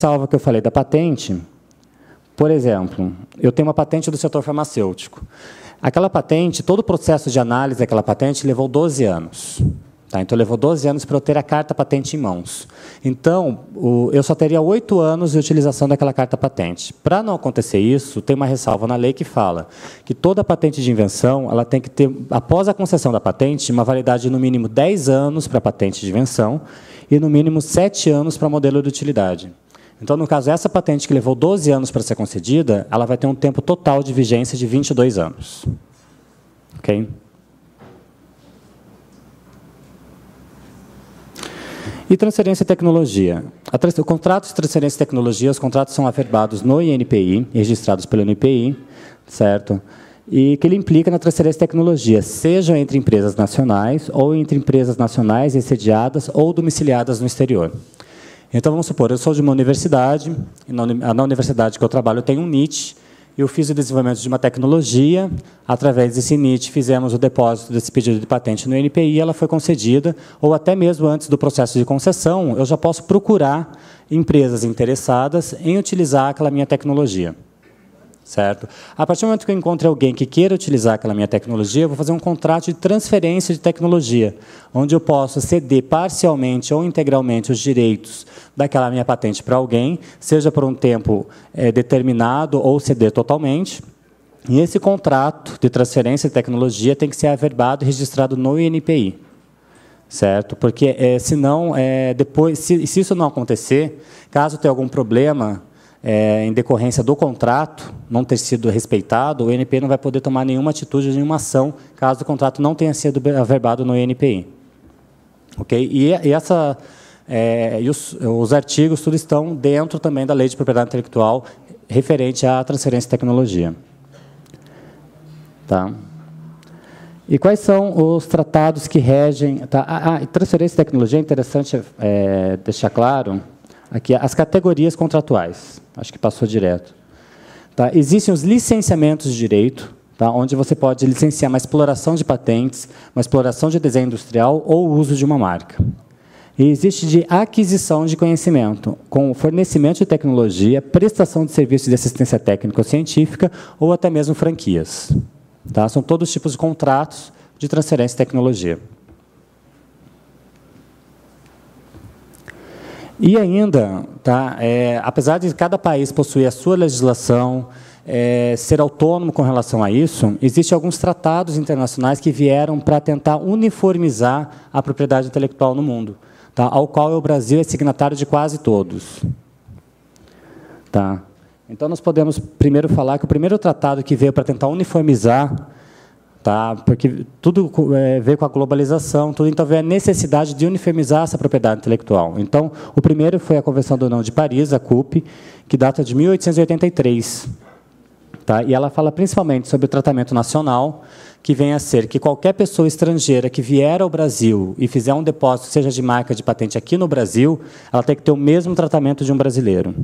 ressalva que eu falei da patente, por exemplo, eu tenho uma patente do setor farmacêutico. Aquela patente, todo o processo de análise daquela patente levou 12 anos. Tá? Então, levou 12 anos para eu ter a carta patente em mãos. Então, eu só teria 8 anos de utilização daquela carta patente. Para não acontecer isso, tem uma ressalva na lei que fala que toda patente de invenção ela tem que ter, após a concessão da patente, uma validade de no mínimo 10 anos para a patente de invenção e no mínimo 7 anos para modelo de utilidade. Então, no caso, essa patente que levou 12 anos para ser concedida, ela vai ter um tempo total de vigência de 22 anos. Ok? E transferência de tecnologia. O contrato de transferência de tecnologia, os contratos são averbados no INPI, registrados pelo INPI, certo? E que ele implica na transferência de tecnologia, seja entre empresas nacionais ou entre empresas nacionais sediadas ou domiciliadas no exterior. Então, vamos supor, eu sou de uma universidade, e na universidade que eu trabalho tem um NIT, eu fiz o desenvolvimento de uma tecnologia, através desse NIT fizemos o depósito desse pedido de patente no INPI, ela foi concedida, ou até mesmo antes do processo de concessão, eu já posso procurar empresas interessadas em utilizar aquela minha tecnologia. Certo? A partir do momento que eu encontre alguém que queira utilizar aquela minha tecnologia, eu vou fazer um contrato de transferência de tecnologia, onde eu posso ceder parcialmente ou integralmente os direitos daquela minha patente para alguém, seja por um tempo determinado ou ceder totalmente. E esse contrato de transferência de tecnologia tem que ser averbado e registrado no INPI. Certo? Porque, senão, depois, se isso não acontecer, caso tenha algum problema, em decorrência do contrato não ter sido respeitado, o INPI não vai poder tomar nenhuma atitude, nenhuma ação, caso o contrato não tenha sido averbado no INPI. Okay? E os artigos tudo estão dentro também da Lei de Propriedade Intelectual referente à transferência de tecnologia. Tá? E quais são os tratados que regem... Tá? Transferência de tecnologia é interessante deixar claro... Aqui, as categorias contratuais. Acho que passou direto. Tá? Existem os licenciamentos de direito, tá? Onde você pode licenciar uma exploração de patentes, uma exploração de desenho industrial ou o uso de uma marca. E existe de aquisição de conhecimento, com fornecimento de tecnologia, prestação de serviços de assistência técnica ou científica, ou até mesmo franquias. Tá? São todos os tipos de contratos de transferência de tecnologia. E ainda, tá, apesar de cada país possuir a sua legislação, ser autônomo com relação a isso, existem alguns tratados internacionais que vieram para tentar uniformizar a propriedade intelectual no mundo, tá, ao qual o Brasil é signatário de quase todos. Tá. Então, nós podemos primeiro falar que o primeiro tratado que veio para tentar uniformizar, tá, porque tudo veio com a globalização, tudo, então veio a necessidade de uniformizar essa propriedade intelectual. Então, o primeiro foi a Convenção do Não de Paris, a CUP, que data de 1883. Tá, e ela fala principalmente sobre o tratamento nacional, que vem a ser que qualquer pessoa estrangeira que vier ao Brasil e fizer um depósito, seja de marca de patente aqui no Brasil, ela tem que ter o mesmo tratamento de um brasileiro.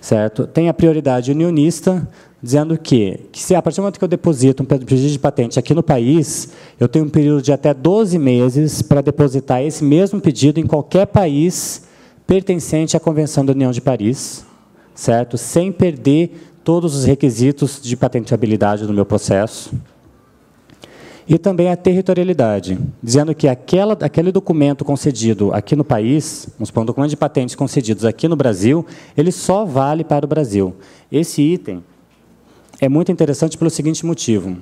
Certo? Tem a prioridade unionista, dizendo que se a partir do momento que eu deposito um pedido de patente aqui no país, eu tenho um período de até 12 meses para depositar esse mesmo pedido em qualquer país pertencente à Convenção da União de Paris, certo? Sem perder todos os requisitos de patenteabilidade do meu processo. E também a territorialidade, dizendo que aquele documento concedido aqui no país, vamos supor, um documento de patentes concedidos aqui no Brasil, ele só vale para o Brasil. Esse item é muito interessante pelo seguinte motivo.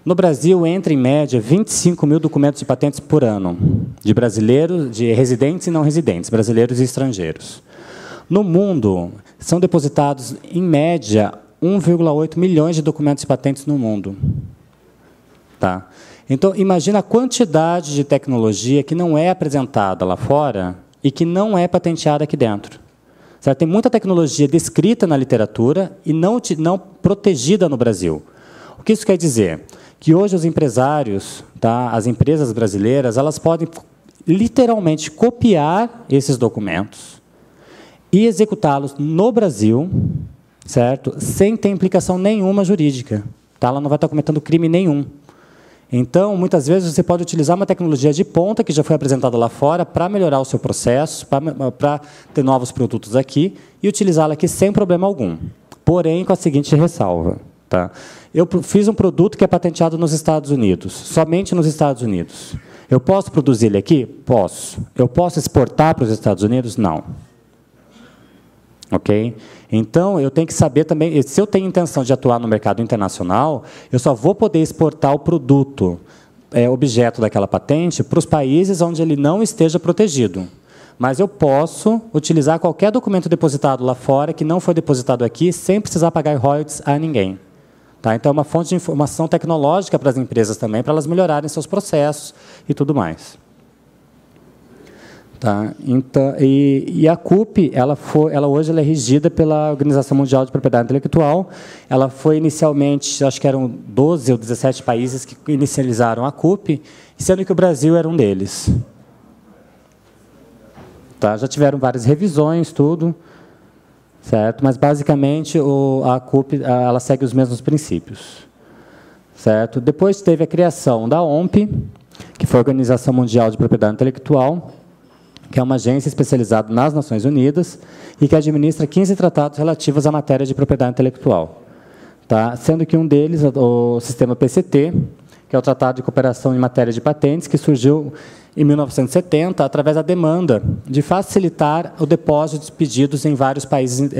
No Brasil, entra, em média, 25 mil documentos de patentes por ano, de brasileiros, de residentes e não residentes, brasileiros e estrangeiros. No mundo, são depositados, em média, 1,8 milhões de documentos de patentes no mundo. Tá? Então, imagina a quantidade de tecnologia que não é apresentada lá fora e que não é patenteada aqui dentro. Certo? Tem muita tecnologia descrita na literatura e não protegida no Brasil. O que isso quer dizer? Que hoje os empresários, tá, as empresas brasileiras, elas podem literalmente copiar esses documentos e executá-los no Brasil, certo? Sem ter implicação nenhuma jurídica. Tá? Ela não vai estar cometendo crime nenhum. Então, muitas vezes, você pode utilizar uma tecnologia de ponta que já foi apresentada lá fora para melhorar o seu processo, para ter novos produtos aqui e utilizá-la aqui sem problema algum. Porém, com a seguinte ressalva. Tá? Eu fiz um produto que é patenteado nos Estados Unidos, somente nos Estados Unidos. Eu posso produzir ele aqui? Posso. Eu posso exportar para os Estados Unidos? Não. Ok? Então, eu tenho que saber também, se eu tenho intenção de atuar no mercado internacional, eu só vou poder exportar o produto, objeto daquela patente, para os países onde ele não esteja protegido. Mas eu posso utilizar qualquer documento depositado lá fora que não foi depositado aqui, sem precisar pagar royalties a ninguém. Tá? Então, é uma fonte de informação tecnológica para as empresas também, para elas melhorarem seus processos e tudo mais. Tá? Então, e a CUP, hoje ela é regida pela Organização Mundial de Propriedade Intelectual. Ela foi inicialmente, acho que eram 12 ou 17 países que inicializaram a CUP, sendo que o Brasil era um deles. Tá? Já tiveram várias revisões, tudo, certo? Mas, basicamente, a CUP ela segue os mesmos princípios. Certo? Depois teve a criação da OMP, que foi a Organização Mundial de Propriedade Intelectual, que é uma agência especializada nas Nações Unidas e que administra 15 tratados relativos à matéria de propriedade intelectual. Tá? Sendo que um deles, o sistema PCT, que é o Tratado de Cooperação em Matéria de Patentes, que surgiu em 1970, através da demanda de facilitar o depósito de pedidos em vários países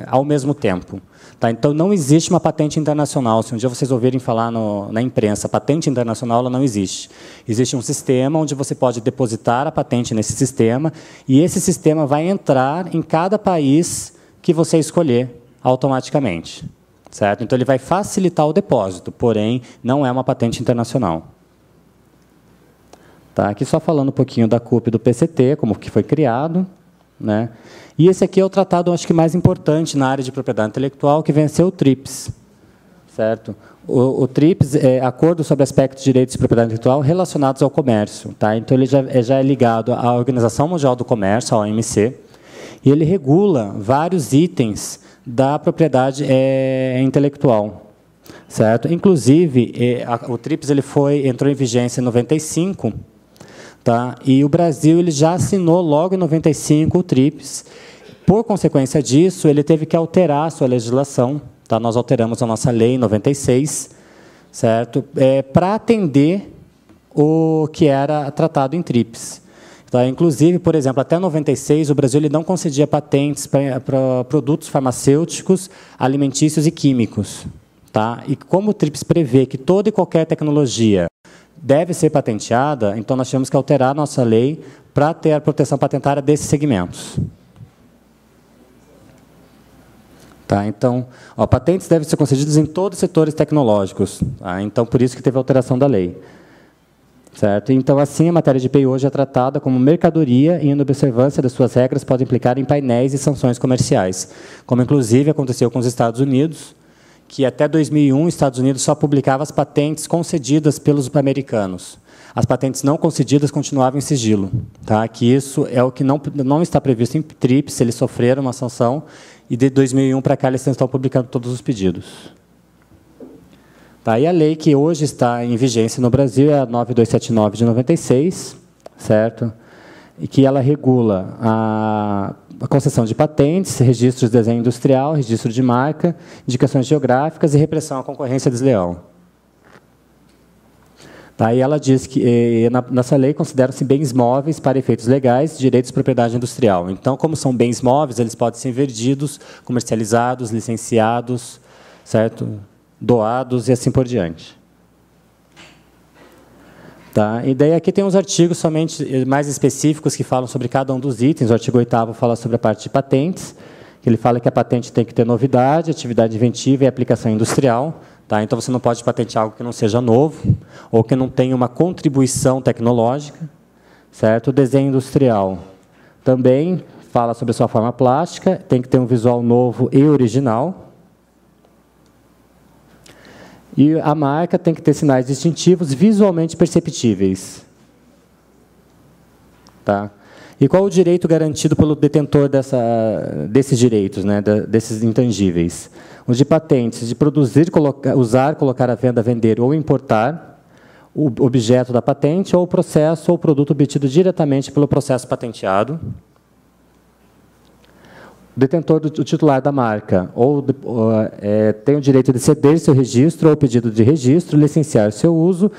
ao mesmo tempo. Tá? Então, não existe uma patente internacional. Se um dia vocês ouvirem falar na imprensa, patente internacional, ela não existe. Existe um sistema onde você pode depositar a patente nesse sistema, e esse sistema vai entrar em cada país que você escolher automaticamente. Certo? Então, ele vai facilitar o depósito, porém, não é uma patente internacional. Tá? Aqui só falando um pouquinho da CUP e do PCT, como que foi criado. Né? E esse aqui é o tratado, acho que mais importante na área de propriedade intelectual, que venceu o TRIPS. Certo? O TRIPS é Acordo sobre Aspectos de Direitos de Propriedade Intelectual relacionados ao comércio. Tá? Então, ele já é ligado à Organização Mundial do Comércio, a OMC, e ele regula vários itens da propriedade intelectual. Certo? Inclusive, o TRIPS entrou em vigência em 95, tá? E o Brasil ele já assinou logo em 95 o TRIPS. Por consequência disso, ele teve que alterar a sua legislação. Tá? Nós alteramos a nossa lei em 96, certo? Para atender o que era tratado em TRIPS. Tá? Inclusive, por exemplo, até 96, o Brasil ele não concedia patentes para produtos farmacêuticos, alimentícios e químicos. Tá? E como o TRIPS prevê que toda e qualquer tecnologia deve ser patenteada, então nós temos que alterar a nossa lei para ter a proteção patentária desses segmentos. Tá? Então, patentes devem ser concedidas em todos os setores tecnológicos. Tá? Então, por isso que teve a alteração da lei. Certo? Então, assim, a matéria de IPI hoje é tratada como mercadoria e, em observância das suas regras, pode implicar em painéis e sanções comerciais, como, inclusive, aconteceu com os Estados Unidos, que até 2001 os Estados Unidos só publicava as patentes concedidas pelos americanos. As patentes não concedidas continuavam em sigilo. Tá? Que isso é o que não está previsto em TRIPS, eles sofreram uma sanção, e de 2001 para cá eles estão publicando todos os pedidos. Tá? E a lei que hoje está em vigência no Brasil é a 9279 de 96, certo? E que ela regula a concessão de patentes, registros de desenho industrial, registro de marca, indicações geográficas e repressão à concorrência desleal. Tá? E ela diz que, nessa lei, consideram-se bens móveis para efeitos legais, direitos de propriedade industrial. Então, como são bens móveis, eles podem ser vendidos, comercializados, licenciados, certo? Doados e assim por diante. Tá? E daí aqui tem uns artigos somente mais específicos que falam sobre cada um dos itens. O artigo 8º fala sobre a parte de patentes, que ele fala que a patente tem que ter novidade, atividade inventiva e aplicação industrial. Tá? Então, você não pode patentear algo que não seja novo ou que não tenha uma contribuição tecnológica. Certo? O desenho industrial também fala sobre a sua forma plástica, tem que ter um visual novo e original. E a marca tem que ter sinais distintivos visualmente perceptíveis. Tá? E qual o direito garantido pelo detentor desses direitos, né, desses intangíveis? Os de patentes, de produzir, usar, colocar à venda, vender ou importar o objeto da patente ou o processo ou produto obtido diretamente pelo processo patenteado. O detentor do titular da marca tem o direito de ceder seu registro ou pedido de registro, licenciar seu uso